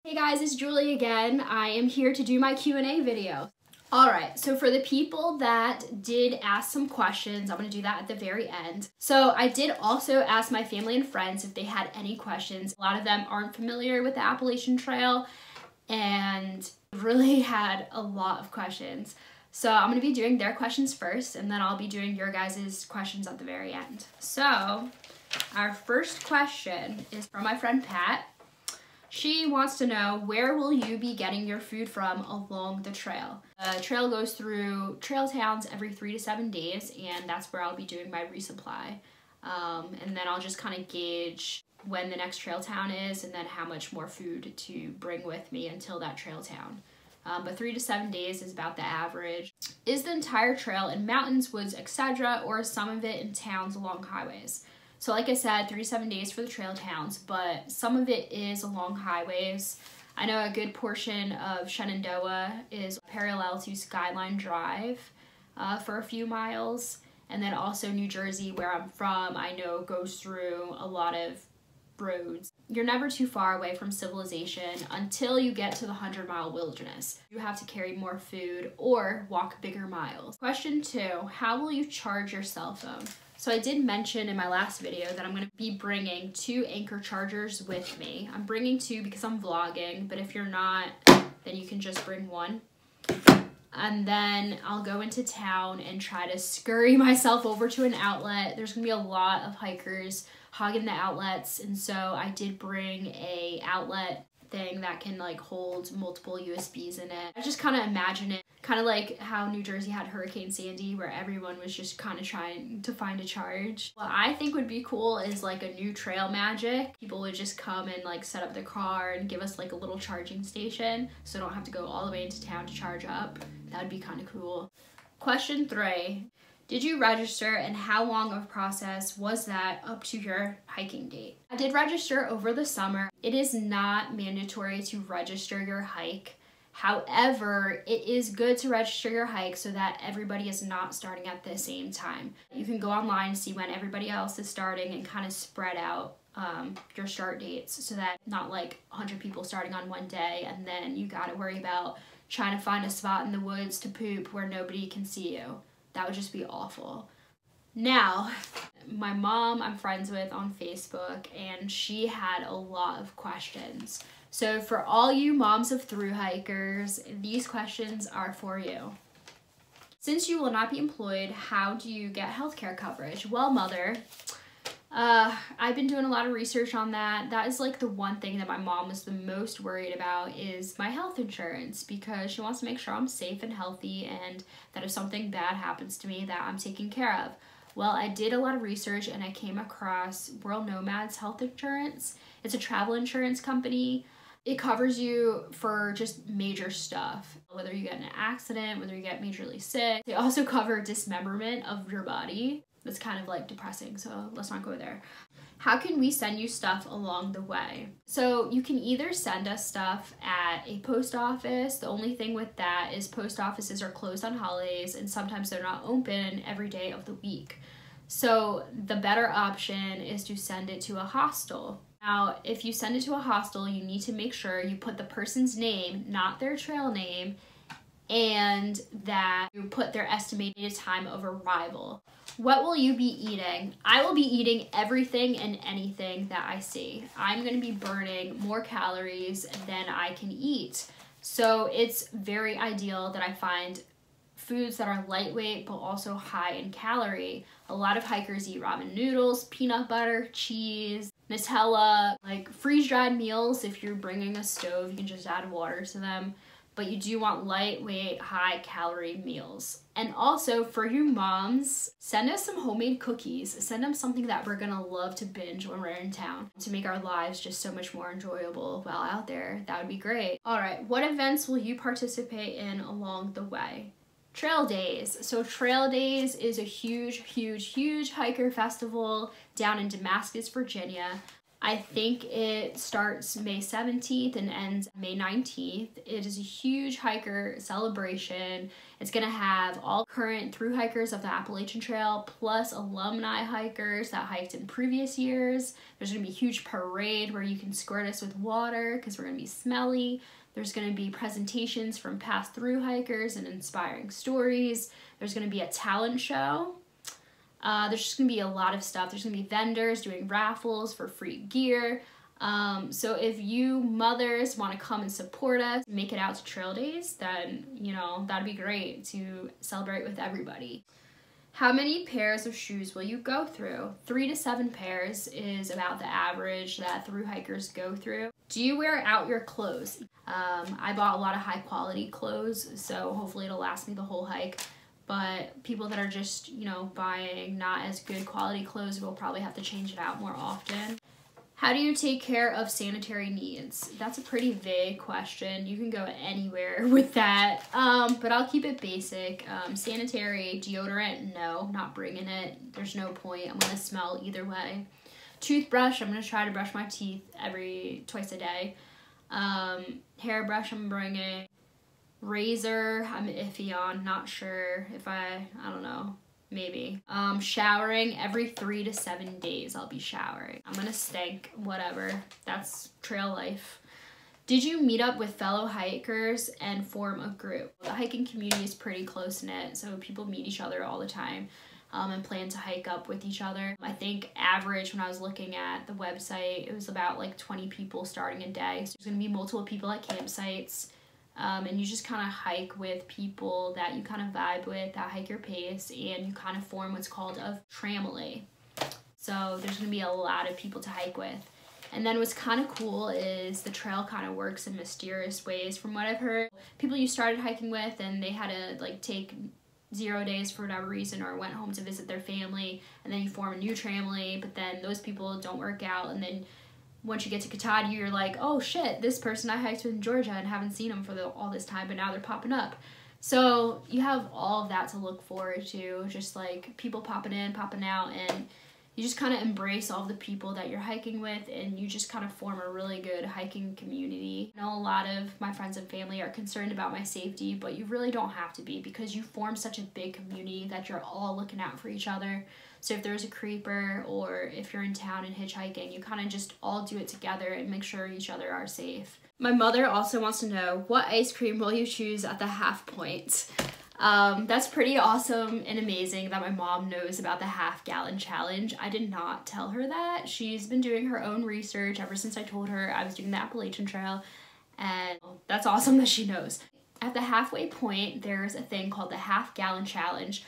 Hey guys, it's Julie again. I am here to do my Q&A video. Alright, so for the people that did ask some questions, I'm going to do that at the very end. So I did also ask my family and friends if they had any questions. A lot of them aren't familiar with the Appalachian Trail and really had a lot of questions. So I'm going to be doing their questions first, and then I'll be doing your guys' questions at the very end. So our first question is from my friend Pat. She wants to know, where will you be getting your food from along the trail? The trail goes through trail towns every 3 to 7 days, and that's where I'll be doing my resupply. And then I'll just kind of gauge when the next trail town is and then how much more food to bring with me until that trail town. But 3 to 7 days is about the average. Is the entire trail in mountains, woods, etc., or is some of it in towns along highways? So like I said, 3 to 7 days for the trail towns, but some of it is along highways. I know a good portion of Shenandoah is parallel to Skyline Drive for a few miles. And then also New Jersey, where I'm from, I know goes through a lot of roads. You're never too far away from civilization until you get to the 100-mile wilderness. You have to carry more food or walk bigger miles. Question 2, how will you charge your cell phone? So I did mention in my last video that I'm going to be bringing 2 Anchor chargers with me. I'm bringing 2 because I'm vlogging, but if you're not, then you can just bring 1. And then I'll go into town and try to scurry myself over to an outlet. There's going to be a lot of hikers hogging the outlets, and so I did bring a outlet thing that can like hold multiple USBs in it. I just kind of imagine it kind of like how New Jersey had Hurricane Sandy, where everyone was just kind of trying to find a charge. What I think would be cool is like a new trail magic. People would just come and like set up their car and give us like a little charging station, so I don't have to go all the way into town to charge up. That would be kind of cool. Question 3. Did you register, and how long of a process was that up to your hiking date? I did register over the summer. It is not mandatory to register your hike. However, it is good to register your hike so that everybody is not starting at the same time. You can go online and see when everybody else is starting and kind of spread out your start dates so that not like 100 people starting on one day and then you gotta worry about trying to find a spot in the woods to poop where nobody can see you. That would just be awful. Now, my mom I'm friends with on Facebook, and she had a lot of questions. So for all you moms of thru hikers, these questions are for you. Since you will not be employed, how do you get healthcare coverage? Well, mother, I've been doing a lot of research on that. That is like the one thing that my mom was the most worried about, is my health insurance, because she wants to make sure I'm safe and healthy and that if something bad happens to me that I'm taken care of. Well, I did a lot of research and I came across World Nomad's health insurance. It's a travel insurance company. It covers you for just major stuff, whether you get in an accident, whether you get majorly sick. They also cover dismemberment of your body. That's kind of like depressing, so let's not go there. How can we send you stuff along the way? So you can either send us stuff at a post office. The only thing with that is post offices are closed on holidays and sometimes they're not open every day of the week. So the better option is to send it to a hostel. Now, if you send it to a hostel, you need to make sure you put the person's name, not their trail name, and that you put their estimated time of arrival. What will you be eating? I will be eating everything and anything that I see. I'm going to be burning more calories than I can eat. So it's very ideal that I find foods that are lightweight but also high in calorie. A lot of hikers eat ramen noodles, peanut butter, cheese, Nutella, like freeze-dried meals. If you're bringing a stove, you can just add water to them. But you do want lightweight, high-calorie meals. And also, for you moms, send us some homemade cookies. Send them something that we're gonna love to binge when we're in town to make our lives just so much more enjoyable while out there. That would be great. All right, what events will you participate in along the way? Trail Days. So Trail Days is a huge hiker festival down in Damascus, Virginia. I think it starts May 17th and ends May 19th. It is a huge hiker celebration. It's gonna have all current thru hikers of the Appalachian Trail plus alumni hikers that hiked in previous years. There's gonna be a huge parade where you can squirt us with water because we're gonna be smelly. There's gonna be presentations from past thru hikers and inspiring stories. There's gonna be a talent show. There's just gonna be a lot of stuff. There's gonna be vendors doing raffles for free gear. So if you mothers want to come and support us, make it out to trail days, then, you know, that'd be great to celebrate with everybody. How many pairs of shoes will you go through? 3 to 7 pairs is about the average that thru hikers go through. Do you wear out your clothes? I bought a lot of high quality clothes, so hopefully it'll last me the whole hike. But people that are just, you know, buying not as good quality clothes will probably have to change it out more often. How do you take care of sanitary needs? That's a pretty vague question. You can go anywhere with that, but I'll keep it basic. Sanitary, deodorant, no, not bringing it. There's no point. I'm gonna smell either way. Toothbrush, I'm gonna try to brush my teeth twice a day. Hairbrush, I'm bringing. Razor, I'm iffy on, not sure if I don't know, maybe. Showering every 3 to 7 days I'll be showering. I'm gonna stink, whatever, that's trail life. Did you meet up with fellow hikers and form a group? The hiking community is pretty close-knit, so people meet each other all the time and plan to hike up with each other. I think average, when I was looking at the website, it was about like 20 people starting a day. So there's gonna be multiple people at campsites. And you just kind of hike with people that you kind of vibe with, that hike your pace, and you kind of form what's called a family. So there's going to be a lot of people to hike with. And then what's kind of cool is the trail kind of works in mysterious ways from what I've heard. People you started hiking with and they had to like take 0 days for whatever reason or went home to visit their family, and then you form a new family, but then those people don't work out, and then once you get to Katahdin, you're like, oh shit, this person I hiked with in Georgia and haven't seen them for all this time, but now they're popping up. So you have all of that to look forward to, just like people popping in, popping out, and you just kind of embrace all the people that you're hiking with, and you just kind of form a really good hiking community. I know a lot of my friends and family are concerned about my safety, but you really don't have to be, because you form such a big community that you're all looking out for each other. So if there's a creeper or if you're in town and hitchhiking, you kind of just all do it together and make sure each other are safe. My mother also wants to know, what ice cream will you choose at the half point? That's pretty awesome and amazing that my mom knows about the half-gallon challenge. I did not tell her that. She's been doing her own research ever since I told her I was doing the Appalachian Trail, and that's awesome that she knows. At the halfway point, there's a thing called the half-gallon challenge,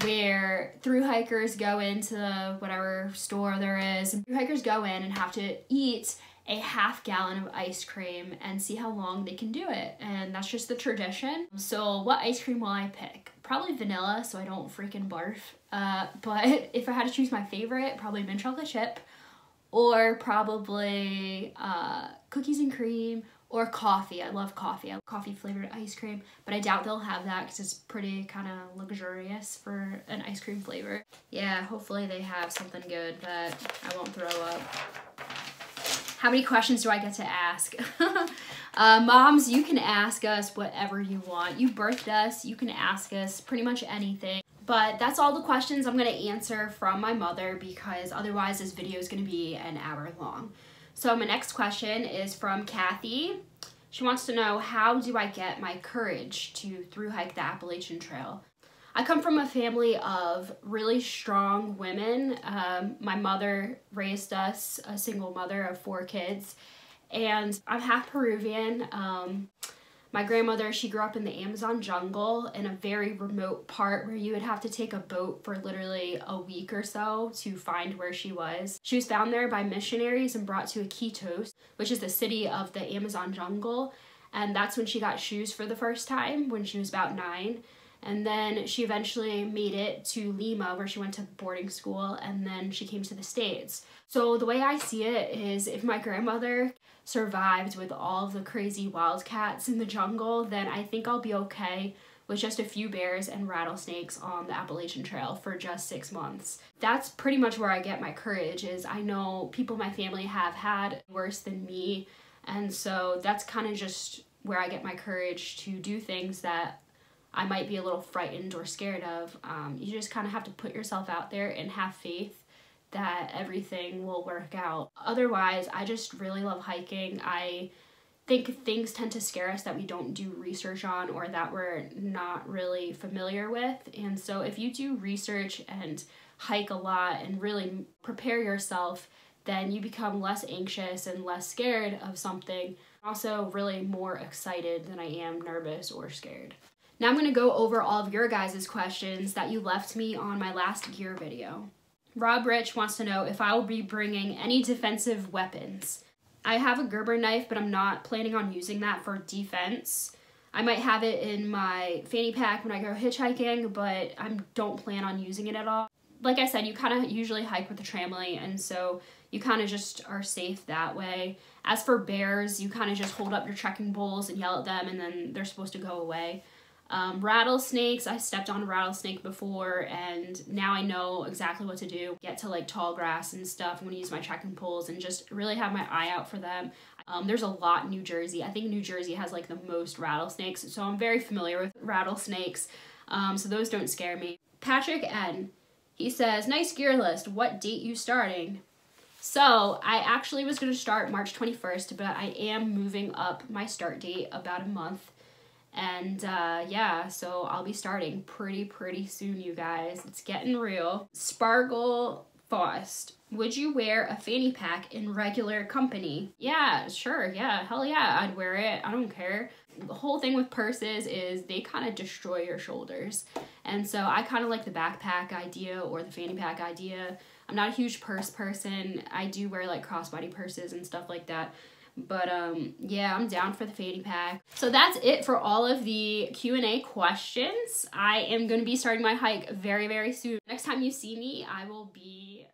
where thru hikers go into whatever store there is, and thru hikers go in and have to eat a half-gallon of ice cream and see how long they can do it, and that's just the tradition. So what ice cream will I pick? Probably vanilla, so I don't freaking barf, but if I had to choose my favorite, probably mint chocolate chip, or probably cookies and cream, or coffee. I love coffee. I love coffee flavored ice cream, but I doubt they'll have that because it's pretty kind of luxurious for an ice cream flavor. Yeah, hopefully they have something good that I won't throw up. How many questions do I get to ask? Moms, you can ask us whatever you want. You birthed us, you can ask us pretty much anything. But that's all the questions I'm gonna answer from my mother, because otherwise this video is gonna be an hour long. So my next question is from Kathy. She wants to know, how do I get my courage to thru hike the Appalachian Trail? I come from a family of really strong women. My mother raised us, a single mother of 4 kids, and I'm half Peruvian. My grandmother, she grew up in the Amazon jungle in a very remote part where you would have to take a boat for literally a week or so to find where she was. She was found there by missionaries and brought to Iquitos, which is the city of the Amazon jungle, and that's when she got shoes for the first time, when she was about 9. And then she eventually made it to Lima, where she went to boarding school, and then she came to the States. So the way I see it is, if my grandmother survived with all of the crazy wildcats in the jungle, then I think I'll be okay with just a few bears and rattlesnakes on the Appalachian Trail for just 6 months. That's pretty much where I get my courage, is I know people in my family have had worse than me, and so that's kind of just where I get my courage to do things that I might be a little frightened or scared of. You just kind of have to put yourself out there and have faith that everything will work out. Otherwise, I just really love hiking. I think things tend to scare us that we don't do research on or that we're not really familiar with. And so if you do research and hike a lot and really prepare yourself, then you become less anxious and less scared of something. Also really more excited than I am nervous or scared. Now I'm going to go over all of your guys' questions that you left me on my last gear video. Rob Rich wants to know if I will be bringing any defensive weapons. I have a Gerber knife, but I'm not planning on using that for defense. I might have it in my fanny pack when I go hitchhiking, but I don't plan on using it at all. Like I said, you kind of usually hike with a trampoline, and so you kind of just are safe that way. As for bears, you kind of just hold up your trekking poles and yell at them, and then they're supposed to go away. Rattlesnakes, I stepped on a rattlesnake before, and now I know exactly what to do. Get to like tall grass and stuff. I'm going to use my trekking poles and just really have my eye out for them. There's a lot in New Jersey. I think New Jersey has like the most rattlesnakes, so I'm very familiar with rattlesnakes, so those don't scare me. Patrick N., he says, nice gear list. What date you starting? So I actually was going to start March 21st, but I am moving up my start date about a month. And yeah, so I'll be starting pretty soon, you guys. It's getting real. Spargle Faust, would you wear a fanny pack in regular company? Yeah, sure, yeah, hell yeah, I'd wear it. I don't care. The whole thing with purses is they kind of destroy your shoulders. And so I kind of like the backpack idea or the fanny pack idea. I'm not a huge purse person. I do wear like crossbody purses and stuff like that. But yeah, I'm down for the fanny pack. So that's it for all of the Q&A questions. I am going to be starting my hike very soon. Next time you see me, I will be